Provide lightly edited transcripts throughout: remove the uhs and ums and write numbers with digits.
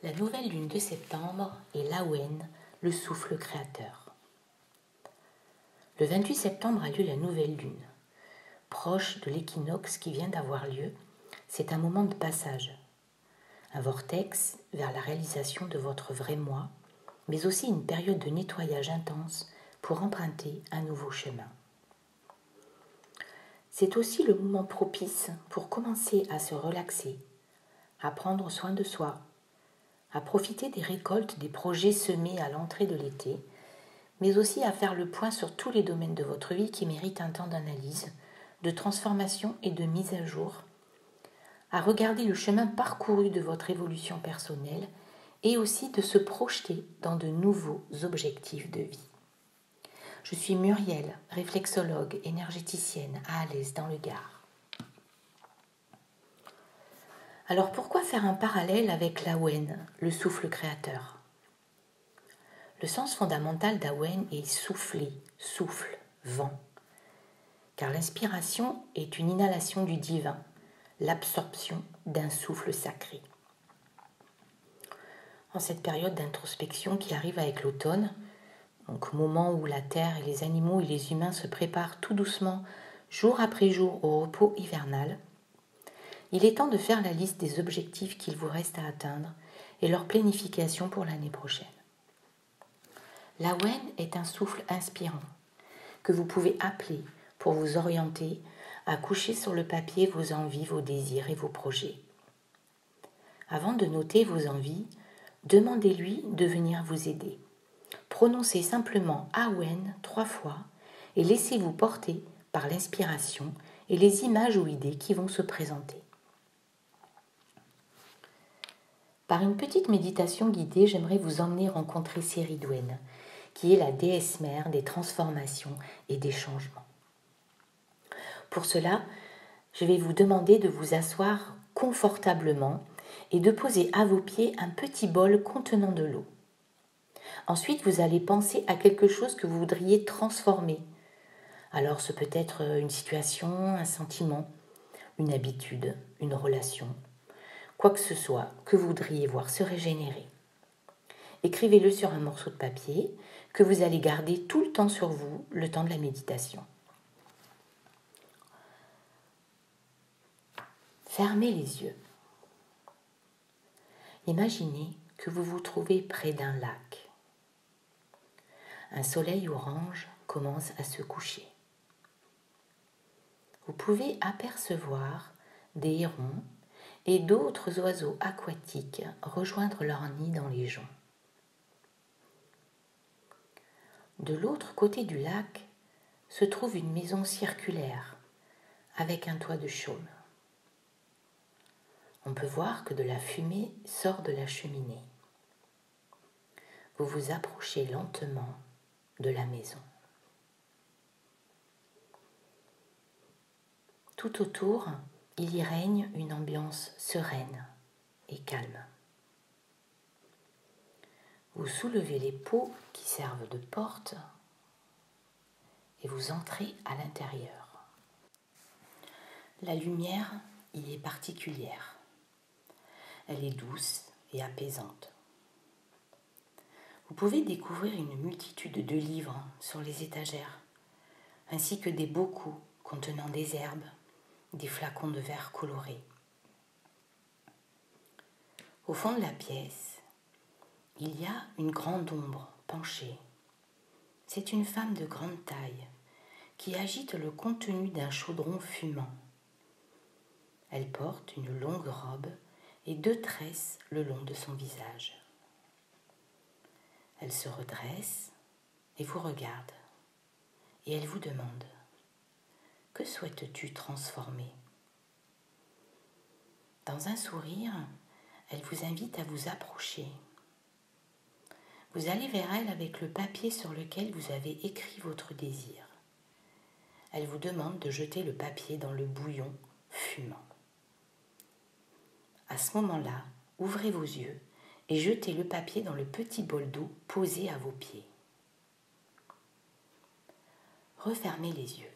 La nouvelle lune de septembre est l'Awen, le souffle créateur. Le 28 septembre a lieu la nouvelle lune. Proche de l'équinoxe qui vient d'avoir lieu, c'est un moment de passage. Un vortex vers la réalisation de votre vrai moi, mais aussi une période de nettoyage intense pour emprunter un nouveau chemin. C'est aussi le moment propice pour commencer à se relaxer, à prendre soin de soi, à profiter des récoltes des projets semés à l'entrée de l'été, mais aussi à faire le point sur tous les domaines de votre vie qui méritent un temps d'analyse, de transformation et de mise à jour, à regarder le chemin parcouru de votre évolution personnelle et aussi de se projeter dans de nouveaux objectifs de vie. Je suis Muriel, réflexologue, énergéticienne à Alès dans le Gard. Alors pourquoi faire un parallèle avec l'Awen, le souffle créateur ? Le sens fondamental d'Awen est souffler, souffle, vent. Car l'inspiration est une inhalation du divin, l'absorption d'un souffle sacré. En cette période d'introspection qui arrive avec l'automne, donc moment où la terre et les animaux et les humains se préparent tout doucement, jour après jour, au repos hivernal, il est temps de faire la liste des objectifs qu'il vous reste à atteindre et leur planification pour l'année prochaine. L'Awen est un souffle inspirant que vous pouvez appeler pour vous orienter à coucher sur le papier vos envies, vos désirs et vos projets. Avant de noter vos envies, demandez-lui de venir vous aider. Prononcez simplement Awen 3 fois et laissez-vous porter par l'inspiration et les images ou idées qui vont se présenter. Par une petite méditation guidée, j'aimerais vous emmener rencontrer Séridwen, qui est la déesse mère des transformations et des changements. Pour cela, je vais vous demander de vous asseoir confortablement et de poser à vos pieds un petit bol contenant de l'eau. Ensuite, vous allez penser à quelque chose que vous voudriez transformer. Alors, ce peut être une situation, un sentiment, une habitude, une relation, quoi que ce soit que vous voudriez voir se régénérer. Écrivez-le sur un morceau de papier que vous allez garder tout le temps sur vous, le temps de la méditation. Fermez les yeux. Imaginez que vous vous trouvez près d'un lac. Un soleil orange commence à se coucher. Vous pouvez apercevoir des hérons et d'autres oiseaux aquatiques rejoindre leur nid dans les joncs. De l'autre côté du lac se trouve une maison circulaire avec un toit de chaume. On peut voir que de la fumée sort de la cheminée. Vous vous approchez lentement de la maison. Tout autour, il y règne une ambiance sereine et calme. Vous soulevez les pots qui servent de porte et vous entrez à l'intérieur. La lumière y est particulière. Elle est douce et apaisante. Vous pouvez découvrir une multitude de livres sur les étagères, ainsi que des bocaux contenant des herbes, des flacons de verre colorés. Au fond de la pièce, il y a une grande ombre penchée. C'est une femme de grande taille qui agite le contenu d'un chaudron fumant. Elle porte une longue robe et 2 tresses le long de son visage. Elle se redresse et vous regarde et elle vous demande « Que souhaites-tu transformer ?» Dans un sourire, elle vous invite à vous approcher. Vous allez vers elle avec le papier sur lequel vous avez écrit votre désir. Elle vous demande de jeter le papier dans le bouillon fumant. À ce moment-là, ouvrez vos yeux et jetez le papier dans le petit bol d'eau posé à vos pieds. Refermez les yeux.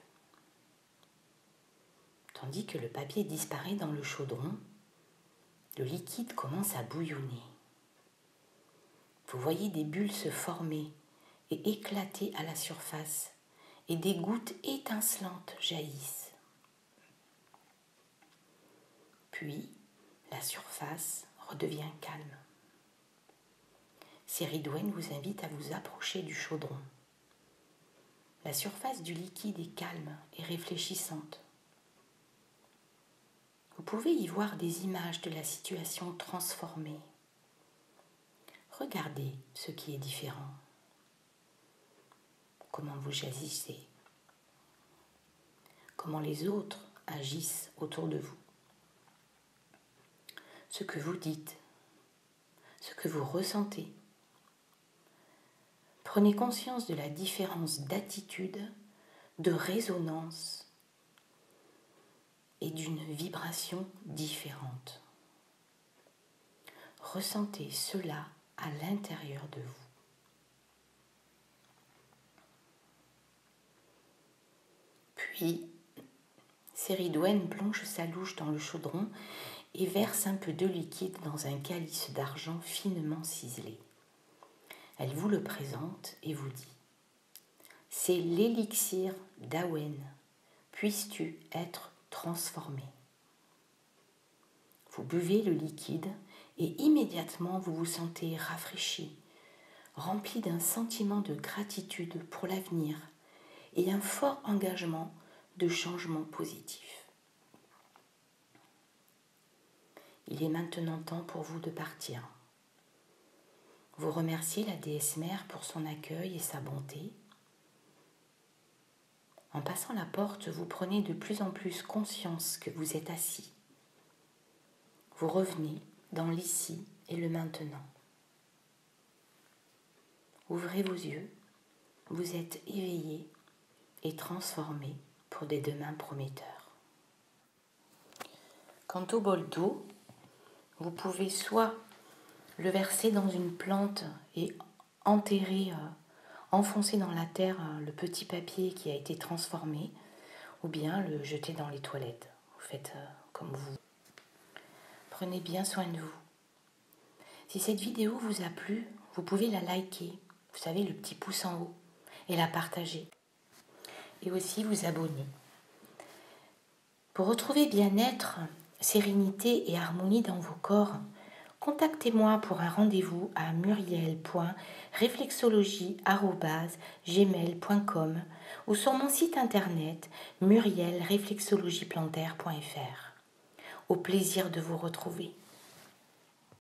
Tandis que le papier disparaît dans le chaudron, le liquide commence à bouillonner. vous voyez des bulles se former et éclater à la surface, et des gouttes étincelantes jaillissent. Puis, la surface redevient calme. Séridwen vous invite à vous approcher du chaudron. La surface du liquide est calme et réfléchissante. Vous pouvez y voir des images de la situation transformée. Regardez ce qui est différent. Comment vous agissez. Comment les autres agissent autour de vous. Ce que vous dites, ce que vous ressentez. Prenez conscience de la différence d'attitude, de résonance et d'une vibration différente. Ressentez cela à l'intérieur de vous. Puis, Séridwen plonge sa louche dans le chaudron et verse un peu de liquide dans un calice d'argent finement ciselé. Elle vous le présente et vous dit « C'est l'élixir d'Awen. Puisses-tu être transformé ?» Vous buvez le liquide et immédiatement vous vous sentez rafraîchi, rempli d'un sentiment de gratitude pour l'avenir et un fort engagement de changement positif. Il est maintenant temps pour vous de partir. Vous remerciez la déesse mère pour son accueil et sa bonté. En passant la porte, vous prenez de plus en plus conscience que vous êtes assis. Vous revenez dans l'ici et le maintenant. Ouvrez vos yeux, vous êtes éveillé et transformé pour des demains prometteurs. Quant au bol d'eau, vous pouvez soit le verser dans une plante et enterrer, enfoncer dans la terre le petit papier qui a été transformé, ou bien le jeter dans les toilettes. Vous faites comme vous. Prenez bien soin de vous. Si cette vidéo vous a plu, vous pouvez la liker, vous savez, le petit pouce en haut, et la partager. Et aussi vous abonner. Pour retrouver bien-être, sérénité et harmonie dans vos corps, contactez-moi pour un rendez-vous à muriel.reflexologie@gmail.com ou sur mon site internet murielreflexologieplantaire.fr. Au plaisir de vous retrouver.